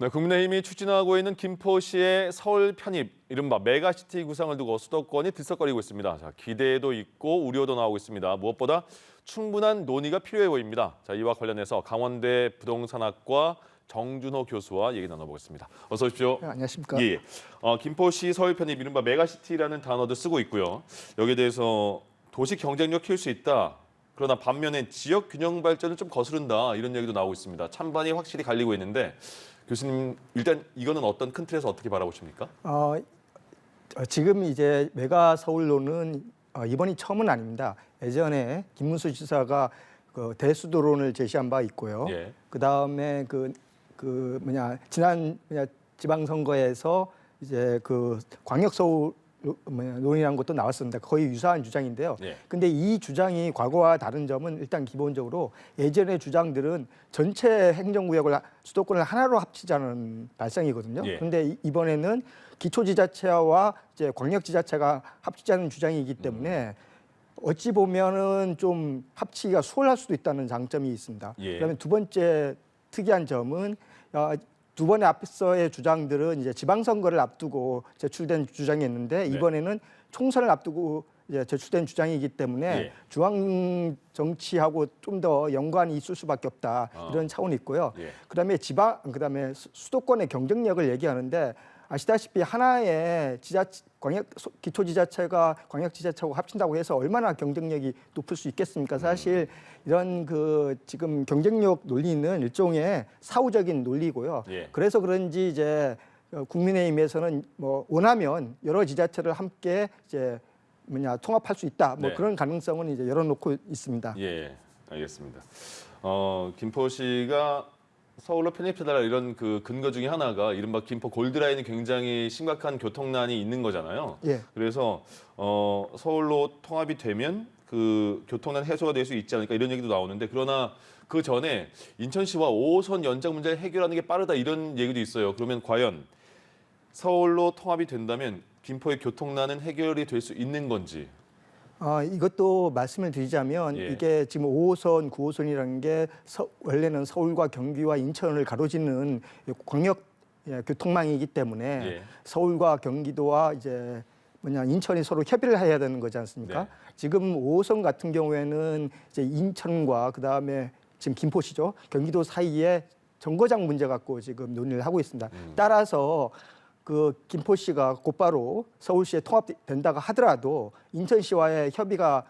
네, 국민의힘이 추진하고 있는 김포시의 서울 편입, 이른바 메가시티 구상을 두고 수도권이 들썩거리고 있습니다. 자, 기대도 있고 우려도 나오고 있습니다. 무엇보다 충분한 논의가 필요해 보입니다. 자, 이와 관련해서 강원대 부동산학과 정준호 교수와 얘기 나눠보겠습니다. 어서 오십시오. 네, 안녕하십니까. 예. 김포시 서울 편입, 이른바 메가시티라는 단어도 쓰고 있고요. 여기에 대해서 도시 경쟁력 키울 수 있다. 그러나 반면에 지역 균형 발전을 좀 거스른다. 이런 얘기도 나오고 있습니다. 찬반이 확실히 갈리고 있는데 교수님, 일단 이거는 어떤 큰 틀에서 어떻게 바라보십니까? 지금 이제 메가 서울로는 이번이 처음은 아닙니다. 예전에 김문수 지사가 그 대수도론을 제시한 바 있고요. 예. 그 다음에 지난 지방선거에서 이제 그 광역 서울 논의라는 것도 나왔습니다. 거의 유사한 주장인데요. 예. 근데 이 주장이 과거와 다른 점은 일단 기본적으로 예전의 주장들은 전체 행정구역을 수도권을 하나로 합치자는 발상이거든요. 예. 그런데 이번에는 기초지자체와 이제 광역지자체가 합치자는 주장이기 때문에 어찌 보면은 좀 합치기가 수월할 수도 있다는 장점이 있습니다. 예. 그다음에 두 번째 특이한 점은 두 번의 앞서의 주장들은 이제 지방선거를 앞두고 제출된 주장이었는데 이번에는 총선을 앞두고 이제 제출된 주장이기 때문에 예. 중앙 정치하고 좀 더 연관이 있을 수밖에 없다 이런 차원이 있고요. 예. 그다음에 수도권의 경쟁력을 얘기하는데 아시다시피 하나의 기초지자체가 광역지자체하고 합친다고 해서 얼마나 경쟁력이 높을 수 있겠습니까? 사실 이런 지금 경쟁력 논리는 일종의 사후적인 논리고요. 예. 그래서 그런지 이제 국민의힘에서는 원하면 여러 지자체를 함께 이제 통합할 수 있다. 네. 그런 가능성은 이제 열어놓고 있습니다. 예, 알겠습니다. 김포시가 서울로 편입해달라 이런 그 근거 중에 하나가 이른바 김포 골드라인이 굉장히 심각한 교통난이 있는 거잖아요. 예. 그래서 서울로 통합이 되면 그 교통난 해소가 될 수 있지 않을까 이런 얘기도 나오는데, 그러나 그 전에 인천시와 5호선 연장 문제를 해결하는 게 빠르다 이런 얘기도 있어요. 그러면 과연 서울로 통합이 된다면 김포의 교통난은 해결이 될 수 있는 건지. 이것도 말씀을 드리자면 예. 이게 지금 5호선, 9호선이라는 게 원래는 서울과 경기와 인천을 가로지르는 광역 교통망이기 때문에 예. 서울과 경기도와 이제 인천이 서로 협의를 해야 되는 거지 않습니까? 네. 지금 5호선 같은 경우에는 이제 인천과 그다음에 지금 김포시죠. 경기도 사이에 정거장 문제 갖고 지금 논의를 하고 있습니다. 따라서 그 김포시가 곧바로 서울시에 통합된다고 하더라도 인천시와의 협의가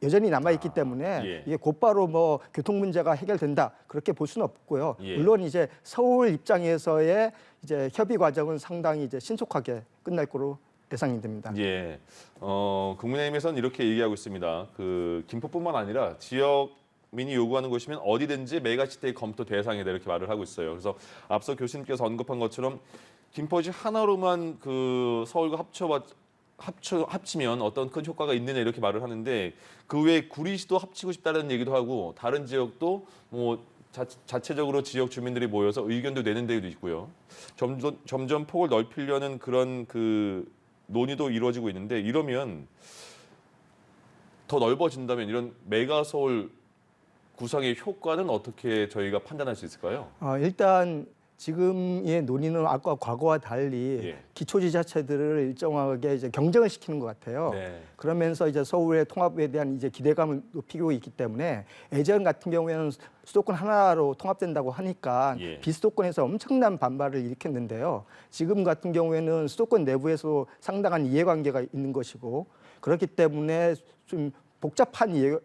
여전히 남아있기 때문에 예. 이게 곧바로 교통 문제가 해결된다 그렇게 볼 수는 없고요. 예. 물론 이제 서울 입장에서의 이제 협의 과정은 상당히 이제 신속하게 끝날 거로 예상이 됩니다. 예, 국민의힘에서는 이렇게 얘기하고 있습니다. 그 김포뿐만 아니라 지역민이 요구하는 곳이면 어디든지 메가시티의 검토 대상이다 이렇게 말을 하고 있어요. 그래서 앞서 교수님께서 언급한 것처럼 김포시 하나로만 그 서울과 합치면 어떤 큰 효과가 있느냐 이렇게 말을 하는데, 그 외에 구리시도 합치고 싶다는 얘기도 하고 다른 지역도 자체적으로 지역 주민들이 모여서 의견도 내는 데도 있고요. 점점 폭을 넓히려는 그런 그 논의도 이루어지고 있는데, 이러면 더 넓어진다면 이런 메가 서울 구상의 효과는 어떻게 저희가 판단할 수 있을까요? 일단 지금의 논의는 아까 과거와 달리 예. 기초지자체들을 일정하게 이제 경쟁을 시키는 것 같아요. 네. 그러면서 이제 서울의 통합에 대한 이제 기대감을 높이고 있기 때문에 예전 같은 경우에는 수도권 하나로 통합된다고 하니까 예. 비수도권에서 엄청난 반발을 일으켰는데요. 지금 같은 경우에는 수도권 내부에서 상당한 이해관계가 있는 것이고, 그렇기 때문에 좀 복잡한 이해가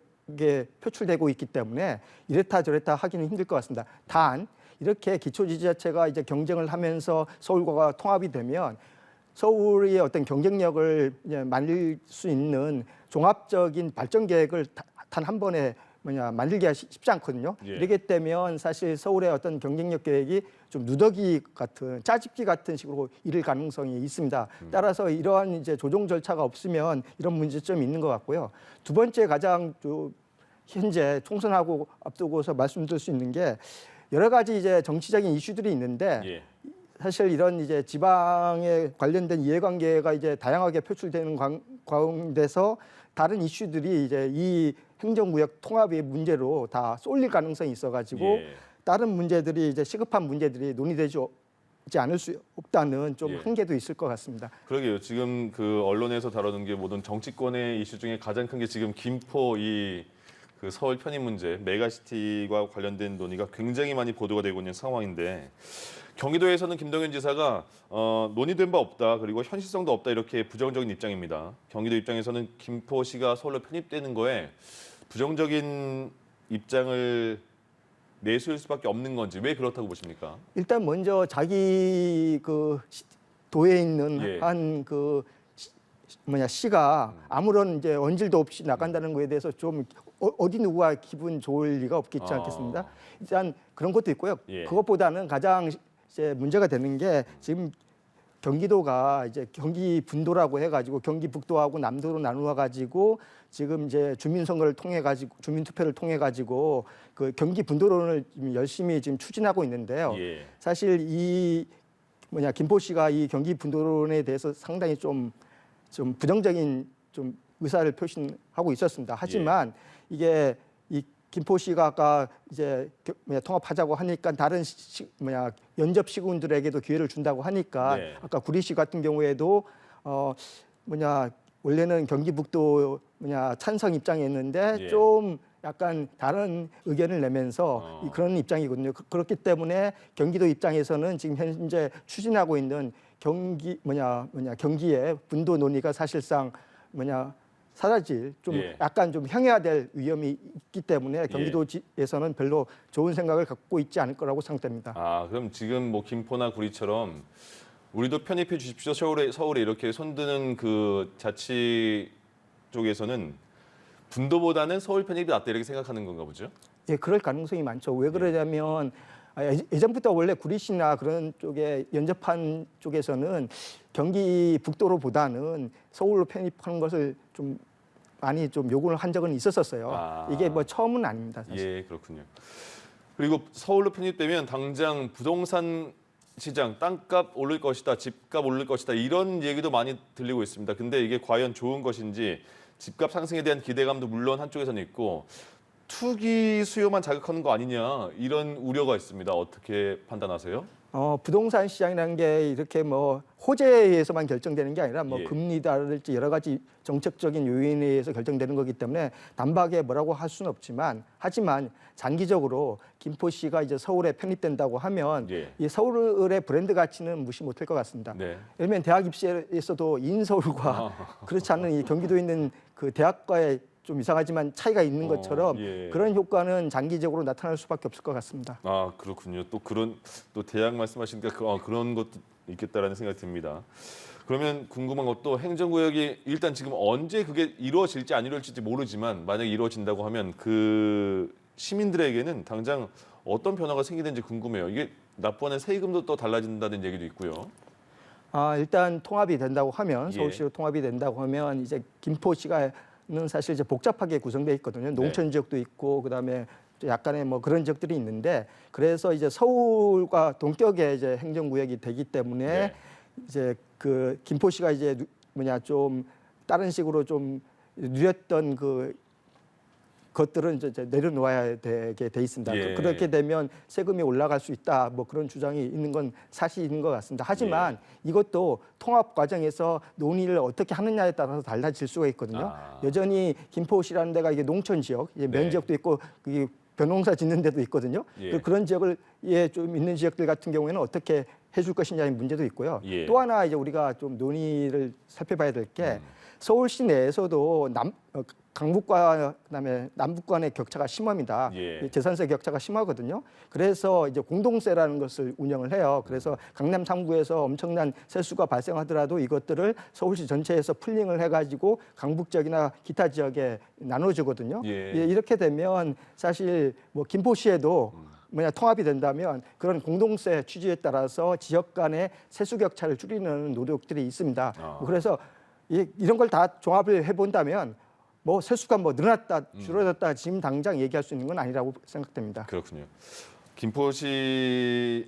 표출되고 있기 때문에 이랬다 저랬다 하기는 힘들 것 같습니다. 단 이렇게 기초지자체가 이제 경쟁을 하면서 서울과 통합이 되면 서울의 어떤 경쟁력을 만들 수 있는 종합적인 발전 계획을 단 한 번에 만들기가 쉽지 않거든요. 예. 이렇게 되면 사실 서울의 어떤 경쟁력 계획이 좀 누더기 같은 짜집기 같은 식으로 이를 가능성이 있습니다. 따라서 이러한 이제 조정 절차가 없으면 이런 문제점이 있는 것 같고요. 두 번째 가장 현재 총선하고 앞두고서 말씀드릴 수 있는 게 여러 가지 이제 정치적인 이슈들이 있는데 예. 사실 이런 이제 지방에 관련된 이해관계가 이제 다양하게 표출되는 가운데서 다른 이슈들이 이제 이 행정구역 통합의 문제로 다 쏠릴 가능성이 있어가지고 예. 다른 문제들이 이제 시급한 문제들이 논의되지 되지 않을 수 없다는 좀 예. 한계도 있을 것 같습니다. 그러게요. 지금 그 언론에서 다루는 게 모든 정치권의 이슈 중에 가장 큰 게 지금 김포 그 서울 편입 문제, 메가시티와 관련된 논의가 굉장히 많이 보도가 되고 있는 상황인데 경기도에서는 김동연 지사가 논의된 바 없다, 그리고 현실성도 없다 이렇게 부정적인 입장입니다. 경기도 입장에서는 김포시가 서울로 편입되는 거에 부정적인 입장을 내세울 수밖에 없는 건지 왜 그렇다고 보십니까? 일단 먼저 자기 그 도에 있는 예. 한 그 시가 아무런 이제 언질도 없이 나간다는 거에 대해서 좀 어디 누구가 기분 좋을 리가 없겠지 않겠습니까? 일단 그런 것도 있고요. 예. 그것보다는 가장 이제 문제가 되는 게 지금 경기도가 이제 경기 분도라고 해가지고 경기 북도하고 남도로 나누어 가지고 지금 이제 주민 선거를 통해 가지고 주민 투표를 통해 가지고 그 경기 분도론을 지금 열심히 지금 추진하고 있는데요. 예. 사실 이 김포시가 이 경기 분도론에 대해서 상당히 좀 부정적인 좀 의사를 표시하고 있었습니다. 하지만 이게 이 김포시가 아까 이제 통합하자고 하니까 다른 연접 시군들에게도 기회를 준다고 하니까 네. 아까 구리시 같은 경우에도 원래는 경기북도 찬성 입장이었는데 예. 좀 약간 다른 의견을 내면서 그런 입장이거든요. 그렇기 때문에 경기도 입장에서는 지금 현재 추진하고 있는 경기의 분도 논의가 사실상 사라질 좀 예. 약간 좀 형해화될 위험이 있기 때문에 경기도에서는 별로 좋은 생각을 갖고 있지 않을 거라고 생각됩니다. 아, 그럼 지금 뭐 김포나 구리처럼 우리도 편입해 주십시오. 서울에 이렇게 손드는 그 자치 쪽에서는 분도보다는 서울 편입이 낫다 이렇게 생각하는 건가 보죠? 예, 그럴 가능성이 많죠. 왜 그러냐면 예전부터 원래 구리시나 그런 쪽에 연접한 쪽에서는 경기 북도로보다는 서울로 편입하는 것을 좀 많이 좀 요구를 한 적은 있었어요. 이게 뭐 처음은 아닙니다. 사실. 예, 그렇군요. 그리고 서울로 편입되면 당장 부동산 시장, 땅값 오를 것이다, 집값 오를 것이다 이런 얘기도 많이 들리고 있습니다. 근데 이게 과연 좋은 것인지 집값 상승에 대한 기대감도 물론 한쪽에서는 있고 투기 수요만 자극하는 거 아니냐 이런 우려가 있습니다. 어떻게 판단하세요? 부동산 시장이라는 게 이렇게 뭐 호재에 의해서만 결정되는 게 아니라 뭐 예. 금리다랄지 여러 가지 정책적인 요인에 의해서 결정되는 거기 때문에 단박에 뭐라고 할 수는 없지만 하지만 장기적으로 김포시가 이제 서울에 편입된다고 하면 예. 이 서울의 브랜드 가치는 무시 못할 것 같습니다. 네. 예를 들면 대학 입시에서도 인서울과 그렇지 않은 이 경기도에 있는 그 대학과의 좀 이상하지만 차이가 있는 것처럼 예. 그런 효과는 장기적으로 나타날 수밖에 없을 것 같습니다. 아, 그렇군요. 또 대학 말씀하시니까 그런 것도 있겠다라는 생각이 듭니다. 그러면 궁금한 것도 행정구역이 일단 지금 언제 그게 이루어질지 안 이루어질지 모르지만 만약에 이루어진다고 하면 그 시민들에게는 당장 어떤 변화가 생기는지 궁금해요. 이게 납부하는 세금도 또 달라진다는 얘기도 있고요. 일단 통합이 된다고 하면 예. 서울시로 통합이 된다고 하면 이제 김포시가는 사실 이제 복잡하게 구성되어 있거든요. 농촌 지역도 있고 그다음에 약간의 뭐 그런 지역들이 있는데 그래서 이제 서울과 동격의 이제 행정구역이 되기 때문에 네. 이제 그 김포시가 이제 좀 다른 식으로 좀 누렸던 그 것들은 이제 내려놓아야 되게 돼 있습니다. 예. 그렇게 되면 세금이 올라갈 수 있다. 뭐 그런 주장이 있는 건 사실인 것 같습니다. 하지만 이것도 통합 과정에서 논의를 어떻게 하느냐에 따라서 달라질 수가 있거든요. 여전히 김포시라는 데가 이게 농촌 지역, 이제 면 네. 지역도 있고 그게 벼농사 짓는 데도 있거든요. 예. 그런 지역을 좀 있는 지역들 같은 경우에는 어떻게 해줄 것이냐의 문제도 있고요. 예. 또 하나 이제 우리가 좀 논의를 살펴봐야 될 게 서울시 내에서도 강북과 그다음에 남북 간의 격차가 심합니다. 예. 재산세 격차가 심하거든요. 그래서 이제 공동세라는 것을 운영을 해요. 그래서 강남 3구에서 엄청난 세수가 발생하더라도 이것들을 서울시 전체에서 풀링을 해가지고 강북 지역이나 기타 지역에 나눠주거든요. 예. 이렇게 되면 사실 뭐 김포시에도 통합이 된다면 그런 공동세 취지에 따라서 지역 간의 세수 격차를 줄이는 노력들이 있습니다. 그래서 이런 걸 다 종합을 해본다면 뭐 세수가 뭐 늘어났다 줄어들었다 지금 당장 얘기할 수 있는 건 아니라고 생각됩니다. 그렇군요. 김포시가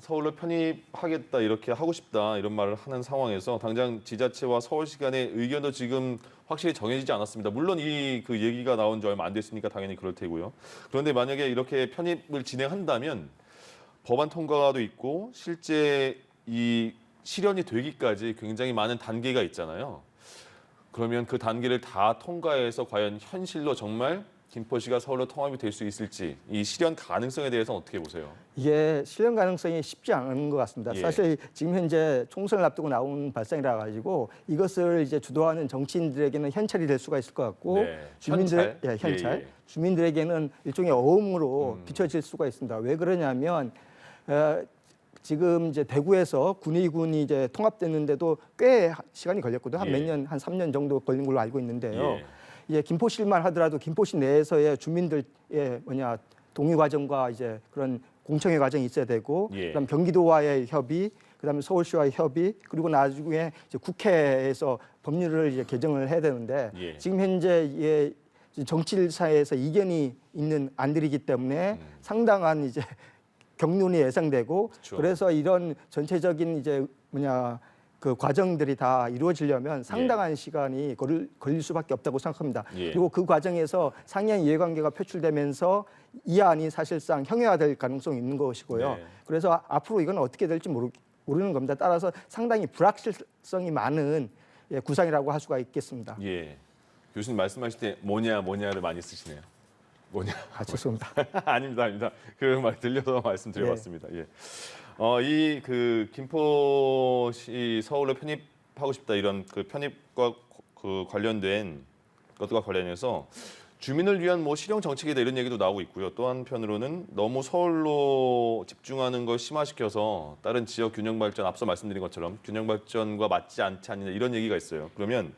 서울로 편입하겠다 이렇게 하고 싶다 이런 말을 하는 상황에서 당장 지자체와 서울시 간의 의견도 지금 확실히 정해지지 않았습니다. 물론 그 얘기가 나온 지 얼마 안 됐으니까 당연히 그럴 테고요. 그런데 만약에 이렇게 편입을 진행한다면 법안 통과도 있고 실제 이 실현이 되기까지 굉장히 많은 단계가 있잖아요. 그러면 그 단계를 다 통과해서 과연 현실로 정말 김포시가 서울로 통합이 될 수 있을지 이 실현 가능성에 대해서는 어떻게 보세요? 이게 실현 가능성이 쉽지 않은 것 같습니다. 예. 사실 지금 현재 총선을 앞두고 나온 발상이라 가지고 이것을 이제 주도하는 정치인들에게는 현찰이 될 수가 있을 것 같고 네, 주민들 현찰? 현찰 예, 예. 주민들에게는 일종의 어음으로 비춰질 수가 있습니다. 왜 그러냐면 지금 이제 대구에서 군의군이 이제 통합됐는데도 꽤 시간이 걸렸거든요. 한 예. 몇 년, 한 3년 정도 걸린 걸로 알고 있는데요. 예. 이제 김포시만 하더라도 김포시 내에서의 주민들의 동의 과정과 이제 그런 공청회 과정이 있어야 되고, 예. 그다음 경기도와의 협의, 그다음에 서울시와의 협의, 그리고 나중에 이제 국회에서 법률을 이제 개정을 해야 되는데 예. 지금 현재 정치사에서 이견이 있는 안들이기 때문에 상당한 이제 경륜이 예상되고 그렇죠. 그래서 이런 전체적인 이제 그 과정들이 다 이루어지려면 상당한 시간이 걸릴 수밖에 없다고 생각합니다. 예. 그리고 그 과정에서 상향 이해관계가 표출되면서 이 안이 사실상 형해화될 가능성이 있는 것이고요. 네. 그래서 앞으로 이건 어떻게 될지 모르는 겁니다. 따라서 상당히 불확실성이 많은 구상이라고 할 수가 있겠습니다. 예. 교수님 말씀하실 때 뭐냐를 많이 쓰시네요. 뭐냐? 죄송합니다. 아닙니다. 그 말 들려서 말씀드려봤습니다. 예. 이 그 김포시 서울로 편입하고 싶다 이런 그 편입과 그 관련된 것과 관련해서 주민을 위한 뭐 실용 정책이다 이런 얘기도 나오고 있고요. 또 한편으로는 너무 서울로 집중하는 걸 심화시켜서 다른 지역 균형 발전 앞서 말씀드린 것처럼 균형 발전과 맞지 않지 않느냐 이런 얘기가 있어요. 그러면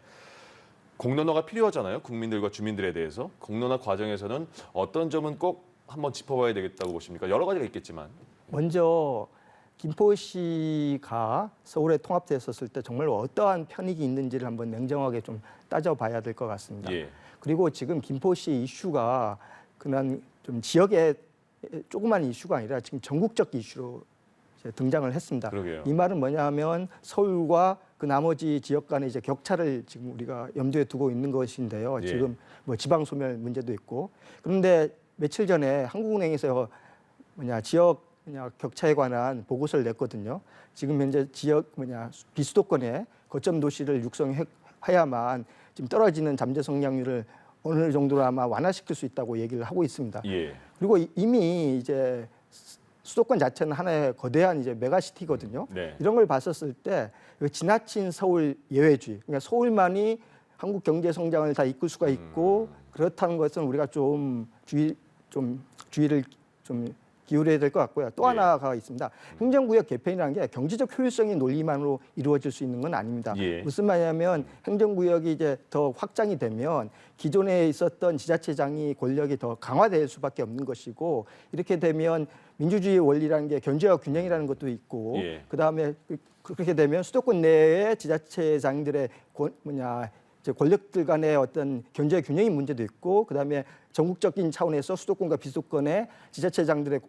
공론화가 필요하잖아요. 국민들과 주민들에 대해서. 공론화 과정에서는 어떤 점은 꼭 한번 짚어봐야 되겠다고 보십니까? 여러 가지가 있겠지만. 먼저 김포시가 서울에 통합됐었을 때 정말 어떠한 편익이 있는지를 한번 냉정하게 좀 따져봐야 될 것 같습니다. 예. 그리고 지금 김포시 이슈가 그냥 좀 지역의 조그만 이슈가 아니라 지금 전국적 이슈로 이제 등장을 했습니다. 그러게요. 이 말은 뭐냐면 서울과 그 나머지 지역 간의 이제 격차를 지금 우리가 염두에 두고 있는 것인데요. 예. 지금 뭐 지방 소멸 문제도 있고 그런데 며칠 전에 한국은행에서 지역 격차에 관한 보고서를 냈거든요. 지금 현재 지역 비수도권에 거점 도시를 육성해야만 지금 떨어지는 잠재 성장률을 어느 정도로 아마 완화시킬 수 있다고 얘기를 하고 있습니다. 예. 그리고 이미 이제 수도권 자체는 하나의 거대한 이제 메가시티거든요. 네. 이런 걸 봤었을 때 지나친 서울 예외주의, 그러니까 서울만이 한국 경제 성장을 다 이끌 수가 있고 그렇다는 것은 우리가 좀 주의를 좀 기울여야 될 것 같고요. 또 예. 하나가 있습니다. 행정구역 개편이라는 게 경제적 효율성의 논리만으로 이루어질 수 있는 건 아닙니다. 예. 무슨 말이냐면 행정구역이 이제 더 확장이 되면 기존에 있었던 지자체장이 권력이 더 강화될 수밖에 없는 것이고 이렇게 되면 민주주의 원리라는 게 견제와 균형이라는 것도 있고 예. 그다음에 그렇게 되면 수도권 내의 지자체장들의 이제 권력들 간의 어떤 견제 균형의 문제도 있고 그다음에 전국적인 차원에서 수도권과 비수도권의 지자체장들의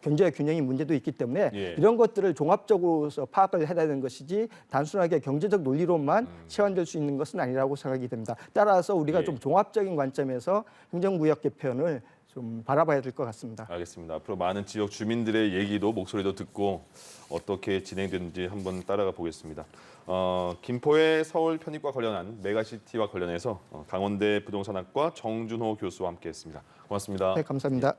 견제 균형의 문제도 있기 때문에 예. 이런 것들을 종합적으로서 파악을 해야 되는 것이지 단순하게 경제적 논리로만 체환될 수 있는 것은 아니라고 생각이 됩니다. 따라서 우리가 예. 좀 종합적인 관점에서 행정구역 개편을 좀 바라봐야 될 것 같습니다. 알겠습니다. 앞으로 많은 지역 주민들의 얘기도 목소리도 듣고 어떻게 진행되는지 한번 따라가 보겠습니다. 김포의 서울 편입과 관련한 메가시티와 관련해서 강원대 부동산학과 정준호 교수와 함께했습니다. 고맙습니다. 네, 감사합니다.